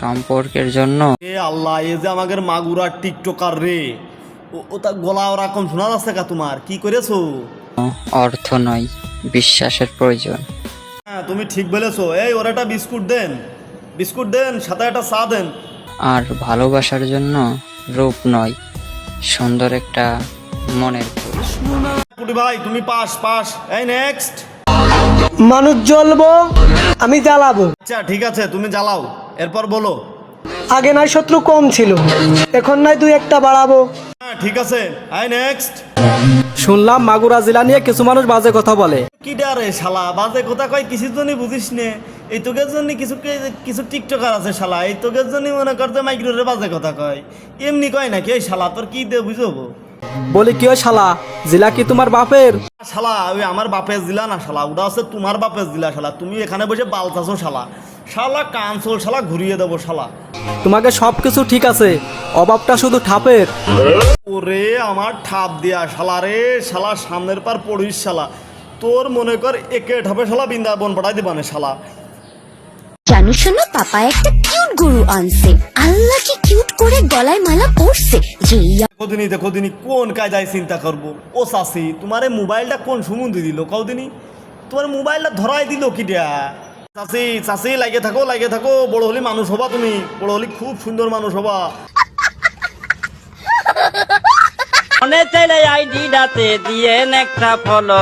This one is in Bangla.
সম্পর্কের জন্য। এ আল্লাহ, এ যে আমাদের মাগুরার টিকটকার রে, ও তা গলা ওরকম শোনা যাচ্ছে কা? তোমার কি করেছো? অর্থ নয়, বিশ্বাসের প্রয়োজন। হ্যাঁ, তুমি ঠিক বলেছো। এই ওর একটা বিস্কুট দেন, বিস্কুট দেন, সাথে একটা চা দেন। আর ভালোবাসার জন্য রূপ নয়, সুন্দর একটা মনের ফুল। কুটি ভাই, তুমি পাস পাস। এই নেক্সট। মানুষ জ্বলবো, আমি জ্বালাবো। আচ্ছা ঠিক আছে, তুমি জ্বালাও, এরপর বলো। আগে নাই শত্রু কম ছিল, এখন নাই দুই একটা বাড়াবো। হ্যাঁ ঠিক আছে, এই নেক্সট। শুনলাম মাগুরা জেলা নিয়ে কিছু মানুষ বাজে কথা বলে। কি ডারে শালা, বাজে কথা কয় কিছুর জন্য বুঝিস নে। এই তোকের জন্য কিছু কিছু টিকটকার আছে শালা, এই তোকের জন্য মনে করতে মাইক্রোরে বাজে কথা কয়। এমনি কয় নাকি? এই শালা তোর কি দিয়ে বুঝবো? বলি কি ওই শালা, জেলা কি তোমার বাপের? শালা ওই আমার বাপের জিলা না শালা, ওটা হচ্ছে তোমার বাপের জিলা শালা। তুমি এখানে বসে বালতাছো শালা, শালা কানসোল শালা ঘুরিয়ে দেবো শালা। তোমাকে সব কিছু ঠিক আছে, অভাবটা শুধু ঠাপের। ওরে আমার ঠাপ দিয়া শালা রে, শালা সামনের পার পড়িস শালা। তোর মনে কর একে ঠাপে শালা বৃন্দাবন পাঠাই দিবানে শালা। জানো শোনো, পাপা একটা কিউট গরু আনছে। আল্লাহ কি কিউট করে গলায় মালা পরছে। দেখো দিনই কোন কায়দায় চিন্তা করবো। ও চাষি, তোমার এই মোবাইলটা কোন সুমন্দি দিল কদিনই? তোমার মোবাইলটা ধরাই দিল কিটা? চাষি চাষি লাগে থাকো, বড় হলি মানুষ হবা। তুমি বড় হলি খুব সুন্দর মানুষ হবা। মনে চাইলে আইডিটাতে দিয়ে একটা ফলো।